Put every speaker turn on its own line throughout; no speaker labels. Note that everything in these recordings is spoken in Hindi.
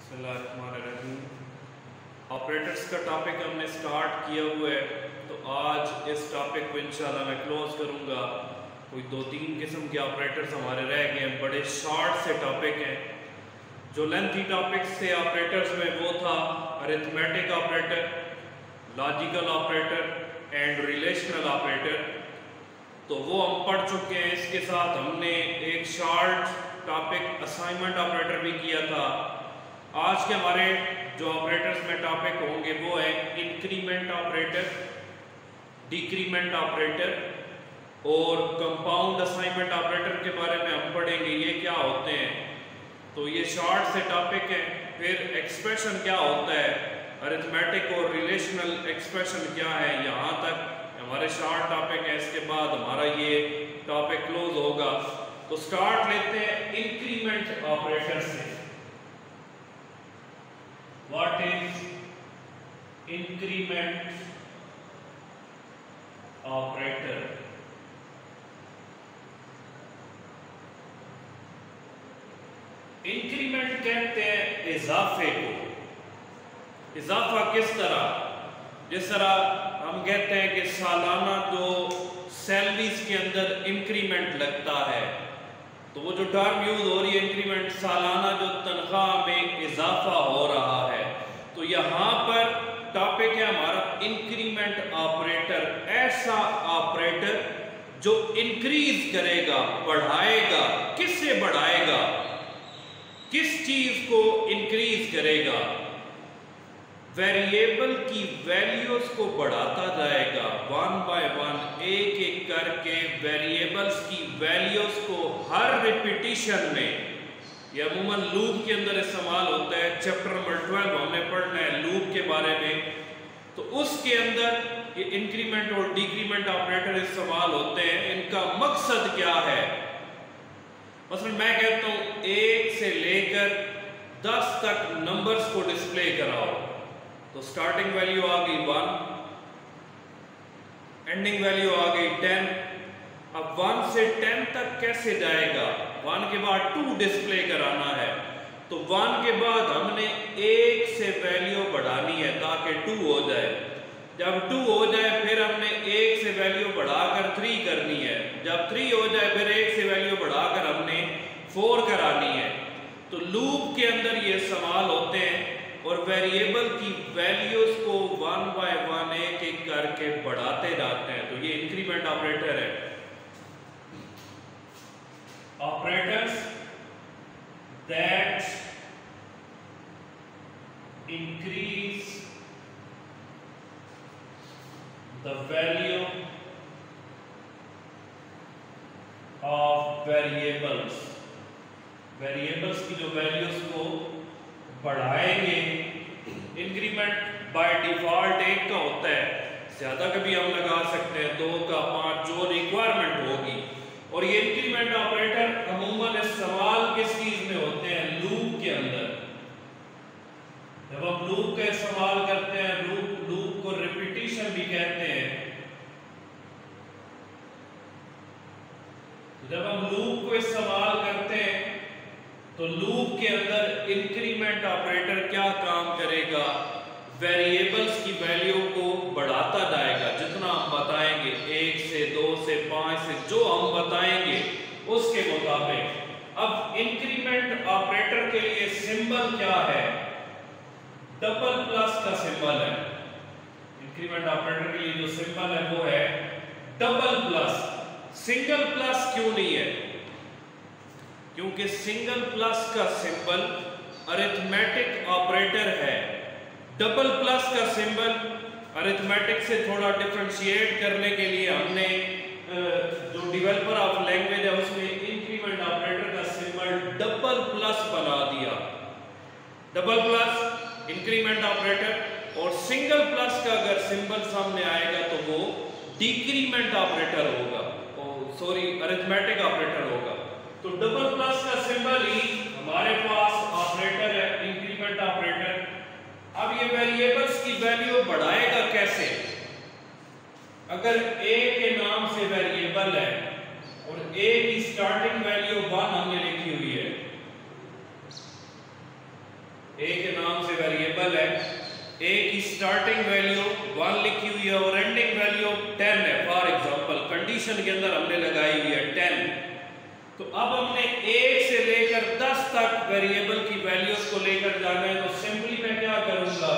बिस्मिल्लाहिर्रहमानिर्रहीम। ऑपरेटर्स का टॉपिक हमने स्टार्ट किया हुआ है, तो आज इस टॉपिक को इंशाल्लाह मैं क्लोज करूँगा। कोई 2-3 किस्म के ऑपरेटर्स हमारे रह गए हैं, बड़े शॉर्ट से टॉपिक हैं। जो लेंथी टॉपिक्स थे ऑपरेटर्स में वो था arithmetic operator, logical operator and relational operator, तो वो हम पढ़ चुके हैं। इसके साथ हमने एक शॉर्ट टॉपिक असाइनमेंट ऑपरेटर भी किया था। आज के हमारे जो ऑपरेटर्स में टॉपिक होंगे वो है इंक्रीमेंट ऑपरेटर, डिक्रीमेंट ऑपरेटर और कंपाउंड असाइनमेंट ऑपरेटर के बारे में हम पढ़ेंगे ये क्या होते हैं। तो ये शॉर्ट से टॉपिक है। फिर एक्सप्रेशन क्या होता है, अरिथमेटिक और रिलेशनल एक्सप्रेशन क्या है, यहाँ तक हमारे शॉर्ट टॉपिक है। इसके बाद हमारा ये टॉपिक क्लोज होगा। तो स्टार्ट लेते हैं इंक्रीमेंट ऑपरेटर से। What is increment operator? Increment कहते हैं इजाफे को। इजाफा किस तरह? जिस तरह हम कहते हैं कि सालाना जो सैलरीज के अंदर इंक्रीमेंट लगता है, तो वो जो टर्म यूज हो रही है इंक्रीमेंट, सालाना जो तनख्वाह में इजाफा हो रहा है। तो यहाँ पर टॉपिक है हमारा इंक्रीमेंट ऑपरेटर, ऐसा ऑपरेटर जो इंक्रीज करेगा, बढ़ाएगा। किससे बढ़ाएगा? किस चीज को इंक्रीज करेगा? वेरिएबल की वैल्यूज को बढ़ाता जाएगा, 1 बाय 1 एक एक करके वेरिएबल्स की वैल्यूज को हर रिपीटिशन में। यह अमूमन लूप के अंदर इस्तेमाल होता है। चैप्टर नंबर 12 हमने पढ़ना है लूप के बारे में, तो उसके अंदर ये इंक्रीमेंट और डिक्रीमेंट ऑपरेटर इस्तेमाल होते हैं। इनका मकसद क्या है? मसलन मैं कहता हूं 1 से लेकर 10 तक नंबर्स को डिस्प्ले कराओ, तो स्टार्टिंग वैल्यू आ गई 1, एंडिंग वैल्यू आ गई 10। अब 1 से 10 तक कैसे जाएगा? 1 के बाद 2 डिस्प्ले कराना है, तो 1 के बाद हमने 1 से वैल्यू बढ़ानी है ताकि 2 हो जाए। जब 2 हो जाए फिर हमने 1 से वैल्यू बढ़ाकर 3 करनी है। जब 3 हो जाए फिर 1 से वैल्यू बढ़ाकर हमने 4 करानी है। तो लूप के अंदर ये इस्तेमाल होते हैं और वेरिएबल की वैल्यूज को 1 बाय 1 एक एक करके बढ़ाते जाते हैं। तो ये इंक्रीमेंट ऑपरेटर है। Operators that increase the value of variables, variables की जो वैल्यूज को बढ़ाएंगे। इंक्रीमेंट बाय डिफॉल्ट 1 का होता है, ज्यादा कभी हम लगा सकते हैं 2 का, 5, जो रिक्वायरमेंट होगी। और ये इंक्रीमेंट ऑपरेटर अमूमन इस्तेमाल किस चीज में होते हैं? लूप के अंदर। जब हम लूप का इस्तेमाल करते हैं, लूप को रिपीटिशन भी कहते हैं। जब हम लूप को इस्तेमाल करते हैं तो लूप के अंदर इंक्रीमेंट ऑपरेटर क्या काम करेगा? वेरिएबल्स की वैल्यू को बढ़ाता जाएगा। जितना हम बताएंगे 1 से 2 से 5 से जो हम बताएंगे उसके मुताबिक। अब इंक्रीमेंट ऑपरेटर के लिए सिंबल क्या है? डबल प्लस का सिंबल है। इंक्रीमेंट ऑपरेटर के लिए जो सिंबल है वो है डबल प्लस। सिंगल प्लस क्यों नहीं है? क्योंकि सिंगल प्लस का सिंबल अरिथमेटिक ऑपरेटर है। डबल प्लस का सिंबल अरिथमेटिक से थोड़ा डिफरेंशिएट करने के लिए हमने जो डेवलपर ऑफ लैंग्वेज है उसमें इंक्रीमेंट ऑपरेटर का सिंबल डबल प्लस बना दिया। डबल प्लस इंक्रीमेंट ऑपरेटर, और सिंगल प्लस का अगर सिंबल सामने आएगा तो वो डिक्रीमेंट ऑपरेटर होगा, सॉरी अरिथमेटिक ऑपरेटर होगा। तो डबल प्लस का सिंबल ही हमारे पास ऑपरेटर है, इंक्रीमेंट ऑपरेटर। अब ये वेरिएबल्स की वैल्यू बढ़ाएगा कैसे? अगर a के नाम से वेरिएबल है और a की स्टार्टिंग वैल्यू 1 हमने लिखी हुई है, a स्टार्टिंग वैल्यू 1 लिखी हुई है और एंडिंग वैल्यू 10 है। फॉर एग्जांपल कंडीशन के अंदर हमने लगाई हुई है 10, तो अब हमने 1 से लेकर 10 तक वेरिएबल की वैल्यूज को लेकर जाना है। तो सिंपली मैं क्या करूंगा,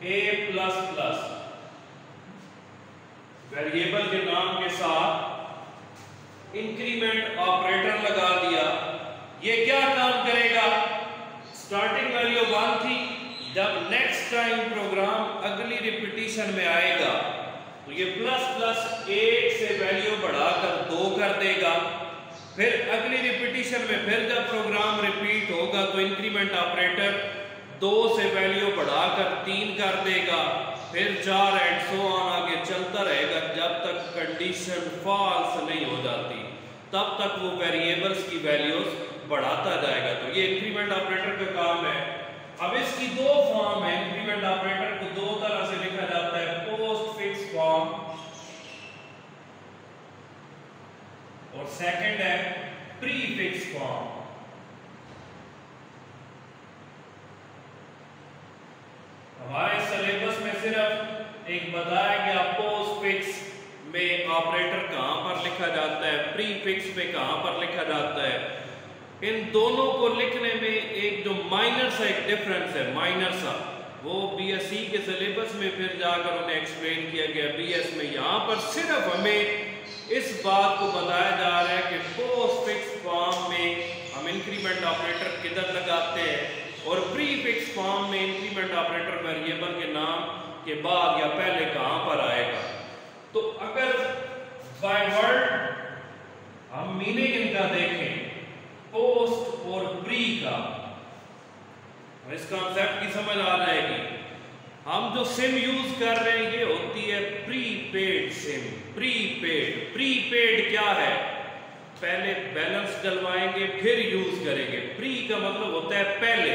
a प्लस प्लस वेरिएबल के नाम के साथ इंक्रीमेंट ऑपरेटर लगा दिया। ये क्या काम करेगा, स्टार्टिंग वैल्यू 1 थी, जब नेक्स्ट टाइम प्रोग्राम अगली रिपीटिशन में आएगा तो ये प्लस प्लस 1 से वैल्यू बढ़ाकर 2 कर देगा। फिर अगली रिपीटिशन में फिर जब प्रोग्राम रिपीट होगा तो इंक्रीमेंट ऑपरेटर 2 से वैल्यू बढ़ाकर 3 कर देगा। फिर 4 एंड सो ऑन आगे चलता रहेगा जब तक कंडीशन फॉल्स नहीं हो जाती, तब तक वो वेरिएबल्स की वैल्यूज बढ़ाता जाएगा। तो ये इंक्रीमेंट ऑपरेटर का काम है। अब इसकी 2 फॉर्म है। इंक्रीमेंट ऑपरेटर को 2 तरह से लिखा जाता है, पोस्ट फिक्स फॉर्म और सेकंड है प्री फिक्स फॉर्म। हमारे सिलेबस में सिर्फ एक बताया गया पोस्ट फिक्स में ऑपरेटर कहां पर लिखा जाता है, प्री फिक्स में कहां पर लिखा जाता है। इन दोनों को लिखने में एक जो माइनर सा एक डिफरेंस है, माइनर सा, वो बीएससी के सिलेबस में फिर जाकर उन्हें एक्सप्लेन किया गया। बीएस में यहाँ पर सिर्फ हमें इस बात को बताया जा रहा है कि पोस्ट फिक्स फॉर्म में हम इंक्रीमेंट ऑपरेटर किधर लगाते हैं और प्री फिक्स फॉर्म में इंक्रीमेंट ऑपरेटर वेरिएबल के नाम के बाद या पहले कहां पर आएगा। तो अगर बाय वर्ड हम मीनिंग इनका देखें, पोस्ट और प्री का, इस कॉन्सेप्ट की समझ आ जाएगी। हम जो सिम यूज कर रहे हैं ये होती है प्रीपेड सिम। प्रीपेड क्या है, पहले बैलेंस डलवाएंगे फिर यूज करेंगे। प्री का मतलब होता है पहले,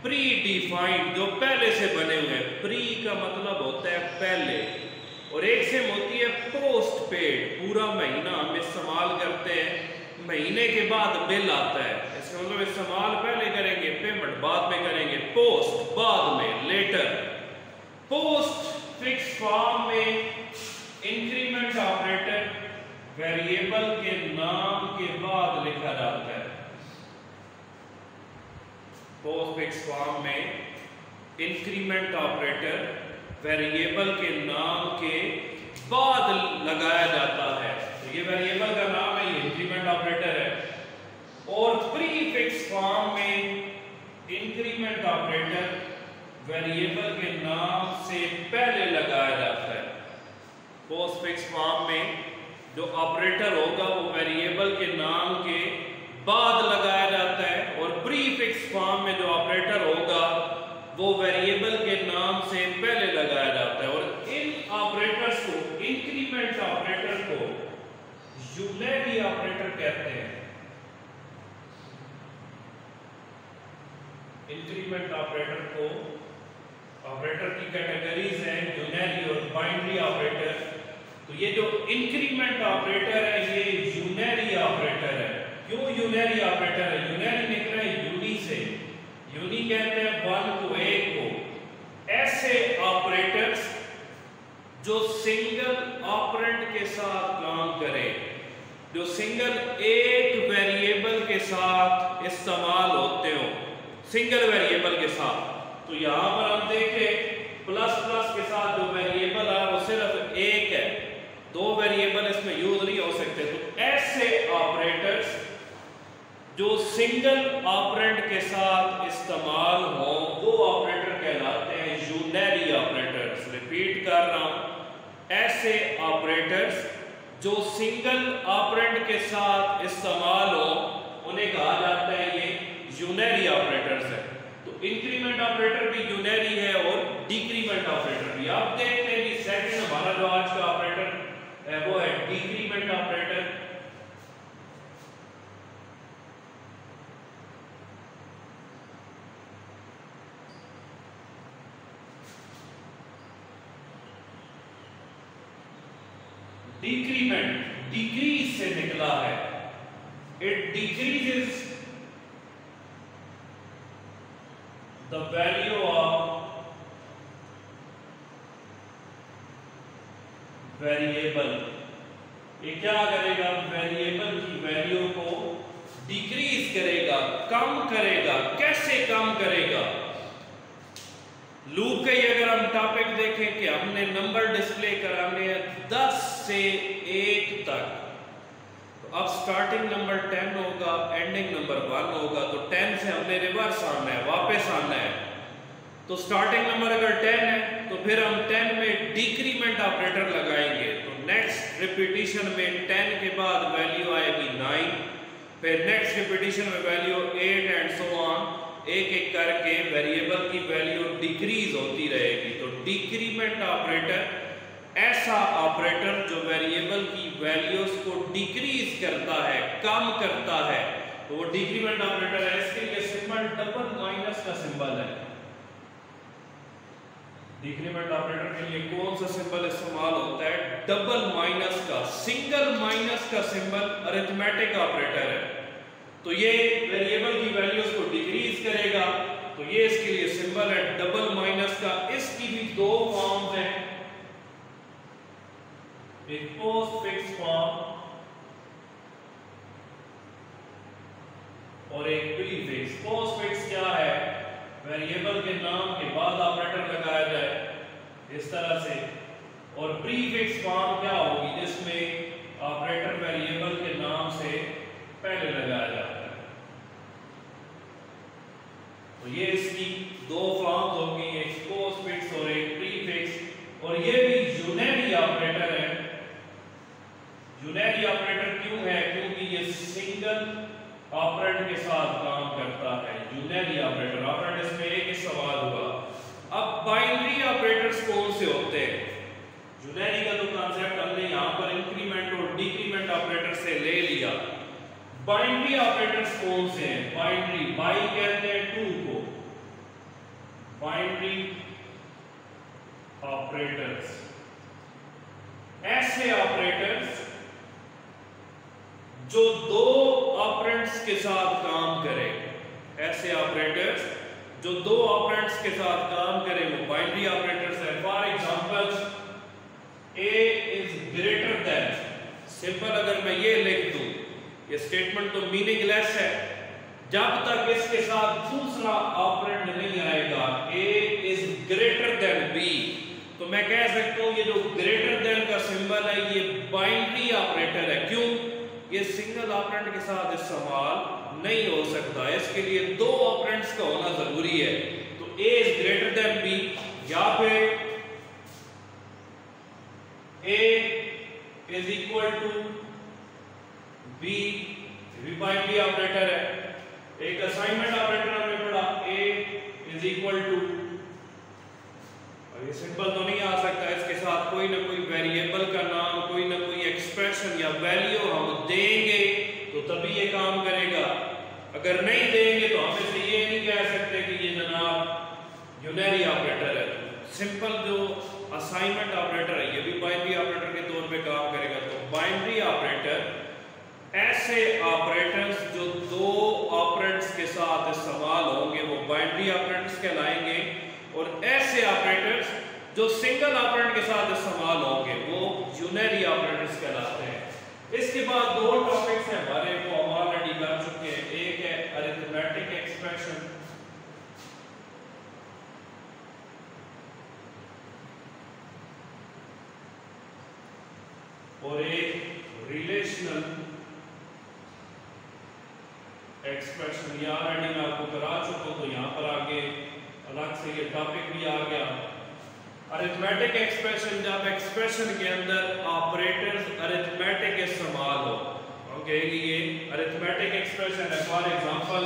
प्री डिफाइंड जो पहले से बने हुए हैं। प्री का मतलब होता है पहले। और एक सिम होती है पोस्ट पेड, पूरा महीना हम इस्तेमाल करते हैं, महीने के बाद बिल आता है, इसका मतलब इस्तेमाल पहले करेंगे, पेमेंट बाद में करेंगे, पोस्ट बाद में, लेटर। पोस्ट फिक्स फॉर्म में इंक्रीमेंट ऑपरेटर वेरिएबल के नाम के बाद लिखा जाता है। पोस्ट फिक्स फॉर्म में इंक्रीमेंट ऑपरेटर वेरिएबल के नाम के बाद लगाया जाता है। तो ये वेरिएबल का नाम है, ये इंक्रीमेंट ऑपरेटर है। और प्री फिक्स फॉर्म में इंक्रीमेंट ऑपरेटर वेरिएबल के नाम से पहले लगाया जाता है। पोस्ट फिक्स फॉर्म में जो ऑपरेटर होगा वो वेरिएबल के नाम के बाद लगाया जाता है और प्री फिक्स फॉर्म में जो ऑपरेटर होगा वो वेरिएबल के नाम से पहले लगाया जाता है। और इन ऑपरेटर्स को, इंक्रीमेंट ऑपरेटर को यूनरी ऑपरेटर कहते हैं। इंक्रीमेंट ऑपरेटर को, ऑपरेटर की कैटेगरीज हैं यूनरी और बाइनरी ऑपरेटर। तो ये जो इंक्रीमेंट ऑपरेटर है ये यूनरी ऑपरेटर है। क्यों यूनरी ऑपरेटर है? यूनरी निकला है यूनी से, यूनी कहते हैं 1 को 1 को। ऐसे ऑपरेटर्स जो सिंगल ऑपरेंड के साथ काम करें, जो सिंगल एक वेरिएबल के साथ इस्तेमाल होते हो, सिंगल वेरिएबल के साथ। तो यहां पर हम देखें प्लस प्लस के साथ जो वेरिएबल है वो सिर्फ एक है, 2 वेरिएबल इसमें यूज नहीं हो सकते। तो ऐसे ऑपरेटर्स जो सिंगल ऑपरेंड के साथ इस्तेमाल हो वो ऑपरेटर कहलाते हैं यूनरी ऑपरेटर्स। रिपीट कर रहा हूं, ऐसे ऑपरेटर्स जो सिंगल ऑपरेंड के साथ इस्तेमाल हो उन्हें कहा जाता है ये यूनरी ऑपरेटर्स है। तो इंक्रीमेंट ऑपरेटर भी यूनरी है और डिक्रीमेंट ऑपरेटर भी। आप देखते हैं कि सेकंड हमारा जो आज का ऑपरेटर है वो है डिक्रीमेंट ऑपरेटर। डिक्रीमेंट डिक्रीज से निकला है, it decreases the value of variable, ये क्या करेगा, वेरिएबल की वैल्यू को डिक्रीज करेगा, कम करेगा। कैसे कम करेगा? लूप का ही अगर हम टॉपिक देखें कि हमने नंबर डिस्प्ले कराने हैं 10 से 1 तक, तो अब स्टार्टिंग नंबर 10 होगा, एंडिंग नंबर 1 होगा, तो 10 से हमने रिवर्स आना है, वापस आना है। तो स्टार्टिंग नंबर अगर 10 है तो फिर हम 10 में डिक्रीमेंट ऑपरेटर लगाएंगे, तो नेक्स्ट रिपीटिशन में 10 के बाद वैल्यू आएगी 9, फिर नेक्स्ट रिपीटिशन में वैल्यू 8 एंड सो ऑन, एक एक करके वेरिएबल की वैल्यू डिक्रीज होती रहेगी। तो डिक्रीमेंट ऑपरेटर ऐसा ऑपरेटर जो वेरिएबल की वैल्यूज को डिक्रीज करता है, कम करता है, तो वो डिक्रीमेंट ऑपरेटर है। इसके लिए सिंबल डबल माइनस का सिंबल है। डिक्रीमेंट ऑपरेटर के लिए कौन सा सिंबल इस्तेमाल होता है? डबल माइनस का। सिंगल माइनस का सिंबल अरिथमेटिक ऑपरेटर है, तो ये वेरिएबल की वैल्यूज को डिक्रीज करेगा, तो ये इसके लिए सिंबल है डबल माइनस का। इसकी भी दो फॉर्म्स हैं, एक पोस्टफिक्स फॉर्म और एक प्रीफिक्स। पोस्टफिक्स क्या है? वेरिएबल के नाम के बाद ऑपरेटर लगाया जाए इस तरह से, और प्रीफिक्स फॉर्म क्या होगी जिसमें ऑपरेटर वेरिएबल के नाम से पहले लगाया जाता है। तो ये इसकी दो फॉर्म्स होंगी, एक पोस्टफिक्स और एक प्रीफिक्स, और ये भी यूनरी ऑपरेटर है। यूनरी ऑपरेटर क्यों है? क्योंकि ये सिंगल ऑपरेंड के साथ काम करता है। यूनरी ऑपरेटर, ऑपरेटर इसमें एक ही सवाल हुआ। अब बाइनरी ऑपरेटर्स कौन से होते हैं? यूनरी का तो कांसेप्ट हमने यहां पर इंक्रीमेंट और डिक्रीमेंट ऑपरेटर से ले लिया। बाइनरी ऑपरेटर्स कौन से हैं? बाइनरी, बाई कहते हैं 2 को, बाइनरी ऑपरेटर्स ऐसे ऑपरेटर्स जो दो ऑपरेंड्स के साथ काम करें। ऐसे ऑपरेटर्स जो दो ऑपरेंड्स के साथ काम करें वो बाइनरी ऑपरेटर्स है। For example a is greater then, simple अगर मैं ये लिख दूं, ये स्टेटमेंट तो मीनिंगलेस है जब तक इसके साथ दूसरा ऑपरेंड नहीं आएगा। a is greater than b, तो मैं कह सकता हूं ये जो ग्रेटर देन का सिंबल है ये बाइनरी ऑपरेटर है। क्यों? ये सिंगल ऑपरेंड के साथ इस्तेमाल नहीं हो सकता, इसके लिए दो ऑपरेंड्स का होना जरूरी है। तो a is greater than b, या फिर a is equal to b, भी बाइनरी ऑपरेटर है। एक असाइनमेंट ऑपरेटर हमने पढ़ा, a इज इक्वल टू, ये सिंपल तो नहीं आ सकता, इसके साथ कोई ना कोई वेरिएबल का नाम, कोई ना कोई एक्सप्रेशन या वैल्यू हम देंगे तो तभी ये काम करेगा। अगर नहीं देंगे तो हम इसे ये नहीं कह सकते कि ये जनाब यूनरी ऑपरेटर है। सिंपल जो असाइनमेंट ऑपरेटर है ये भी बाइनरी ऑपरेटर के तौर पे काम करेगा। तो बाइनरी ऑपरेटर ऐसे ऑपरेटर्स जो दो ऑपरेंड्स के साथ इस्तेमाल होंगे वो बाइनरी ऑपरेटर्स कहलाएंगे, और ऐसे ऑपरेटर्स जो सिंगल ऑपरेंड के साथ इस्तेमाल होंगे वो यूनरी ऑपरेटर्स कहलाते हैं। इसके बाद दो टॉपिक्स हैं हमारे, वो हम ऑलरेडी कर चुके हैं। एक है अरिथमेटिक एक्सप्रेशन, और एक रिलेशनल एक्सप्रेशन। ये ऑलरेडी मैं आपको करा चुका हूं, तो यहां पर आगे अलग से ये टॉपिक भी आ गया। अरिथमेटिक एक्सप्रेशन, जब एक्सप्रेशन के अंदर ऑपरेटर्स अरिथमेटिक इस्तेमाल हो, ओके, ये अरिथमेटिक एक्सप्रेशन है। For example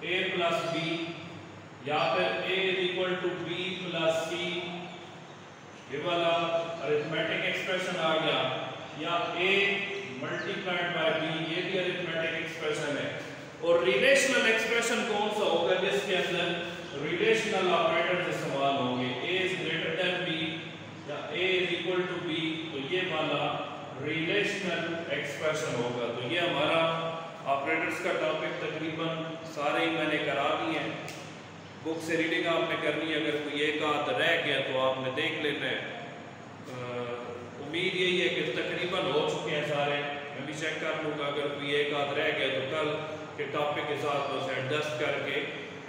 a plus b, या फिर a is equal to b plus c, ये वाला अरिथमेटिक एक्सप्रेशन आ गया। या a मल्टीप्लाइड बाय b, ये भी अरिथमेटिक एक्सप्रेशन है। और रिलेशनल एक्सप्रेशन कौन सा होगा? जिसके अंदर रिलेशनल ऑपरेटर्स इस्तेमाल होंगे। a is greater than b या a is equal to b, तो ये वाला रिलेशनल एक्सप्रेशन होगा। तो ये हमारा ऑपरेटर्स का टॉपिक तकरीबन सारे ही मैंने करा दिए हैं। बुक से रीडिंग आपने करनी है, अगर कोई एक आध रह गया तो आपने देख लेना है। उम्मीद यही है कि तकरीबन हो चुके हैं सारे। मैं भी चेक कर लूँगा, अगर कोई एक आध रह गया तो कल के टॉपिक के साथ बस एडजस्ट करके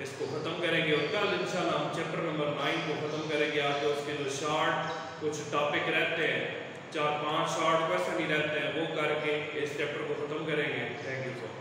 इसको ख़त्म करेंगे और कल इंशाल्लाह हम चैप्टर नंबर 9 को ख़त्म करेंगे। आगे उसके जो शॉर्ट कुछ टॉपिक रहते हैं, 4-5 शॉर्ट क्वेश्चन ही रहते हैं, वो करके इस चैप्टर को ख़त्म करेंगे। Thank you so much.